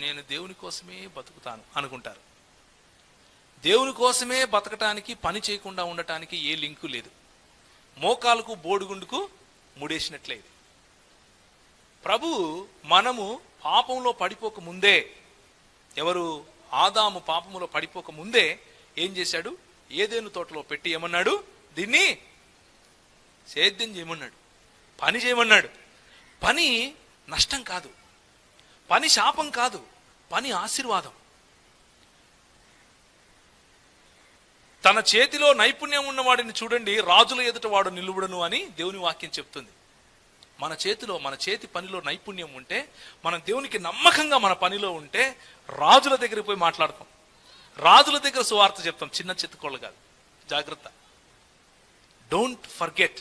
నేను దేవుని కోసమే బతుకుతాను అనుకుంటారు. దేవుని కోసమే బతకటానికి, పని చేయకుండా ఉండటానికి ఏ లింకు లేదు. మోకాలకు బోడిగుండుకు ముడేసినట్లే ఇది. ప్రభు మనము పాపంలో పడిపోక ముందే, ఎవరు ఆదాము పాపములో పడిపోక ముందే ఏం చేశాడు? ఏదెను తోటలో పెట్టి ఏమన్నాడు? దీన్ని సేద్యం చేయమన్నాడు, పని చేయమన్నాడు. పని నష్టం కాదు, పని శాపం కాదు, పని ఆశీర్వాదం. తన చేతిలో నైపుణ్యం ఉన్నవాడిని చూడండి, రాజుల ఎదుట వాడు నిలువుడను అని దేవుని వాక్యం చెప్తుంది. మన చేతిలో, మన చేతి పనిలో నైపుణ్యం ఉంటే, మనం దేవునికి నమ్మకంగా మన పనిలో ఉంటే, రాజుల దగ్గరికి పోయి మాట్లాడతాం, రాజుల దగ్గర సువార్త చెప్తాం. చిన్న చిత్తకోళ్ళు కాదు. జాగ్రత్త. Don't forget,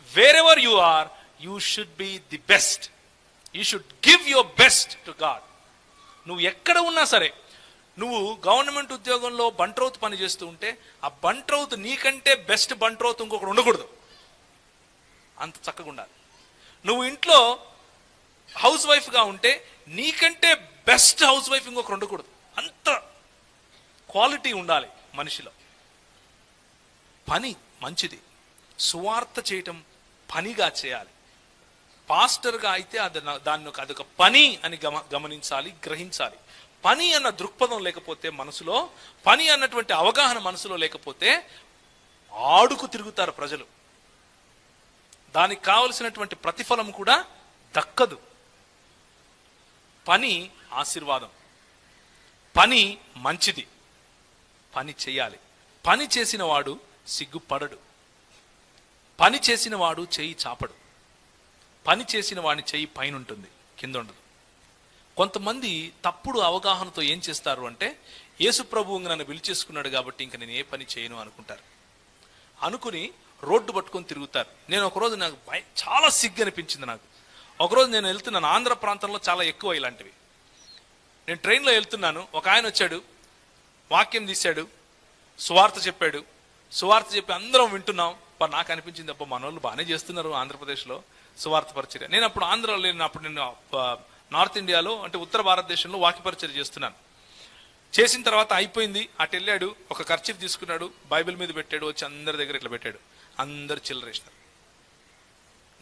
wherever you are, you should be the best. You should give your best to God. నువ్వు ఎక్కడ ఉన్నా సరే, నువ్వు గవర్నమెంట్ ఉద్యోగంలో బంట్రౌత్ పని చేస్తూ ఉంటే, ఆ బంట్రౌత్ నీకంటే బెస్ట్ బంట్రౌత్ ఇంకొకటి ఉండకూడదు, అంత చక్కగా ఉండాలి. నువ్వు ఇంట్లో హౌస్ వైఫ్గా ఉంటే, నీకంటే బెస్ట్ హౌస్ వైఫ్ ఇంకొకరు ఉండకూడదు, అంత క్వాలిటీ ఉండాలి మనిషిలో. పని మంచిది, సువార్త చేయటం పనిగా చేయాలి. పాస్టర్గా అయితే అదొక పని అని గమనించాలి, గ్రహించాలి. పని అన్న దృక్పథం లేకపోతే, మనసులో పని అన్నటువంటి అవగాహన మనసులో లేకపోతే ఆడుకు తిరుగుతారు ప్రజలు. దానికి కావలసినటువంటి ప్రతిఫలం కూడా దక్కదు. పని ఆశీర్వాదం, పని మంచిది, పని చేయాలి. పని చేసిన వాడు సిగ్గుపడడు, పని చేసిన వాడు చెయ్యి చాపడు. పని చేసిన వాడిని చెయ్యి పైన ఉంటుంది, కింద ఉండదు. కొంతమంది తప్పుడు అవగాహనతో ఏం చేస్తారు అంటే, యేసు ప్రభువు నన్ను పిలిచేసుకున్నాడు కాబట్టి ఇంక నేను ఏ పని చేయను అనుకుంటారు. అనుకుని రోడ్డు పట్టుకొని తిరుగుతారు. నేను ఒకరోజు, నాకు చాలా సిగ్గు అనిపించింది. నాకు ఒకరోజు నేను వెళ్తున్నాను, ఆంధ్ర ప్రాంతంలో చాలా ఎక్కువ ఇలాంటివి. నేను ట్రైన్లో వెళ్తున్నాను, ఒక ఆయన వచ్చాడు, వాక్యం తీశాడు, సువార్త చెప్పాడు. సువార్త చెప్పి అందరం వింటున్నాం. నాకు అనిపించింది, అబ్బా మన వాళ్ళు బాగానే చేస్తున్నారు ఆంధ్రప్రదేశ్లో సువార్త పరిచర్య. నేను అప్పుడు ఆంధ్రలో లేను, అప్పుడు నేను నార్త్ ఇండియాలో, అంటే ఉత్తర భారతదేశంలో వాక్య పరిచర్య చేస్తున్నాను. చేసిన తర్వాత అయిపోయింది, అటు వెళ్ళాడు, ఒక ఖర్చు తీసుకున్నాడు, బైబిల్ మీద పెట్టాడు, వచ్చి అందరి దగ్గర ఇట్లా పెట్టాడు. అందరు చిల్లరేసినారు,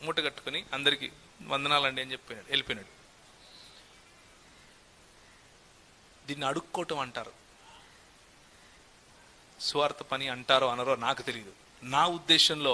మూట కట్టుకుని అందరికి వందనాలండి అని చెప్పినాడు, వెళ్ళిపోయినాడు. దీన్ని అడుక్కోవటం అంటారు. సువార్త పని అంటారో అనరో నాకు తెలియదు. నా ఉద్దేశంలో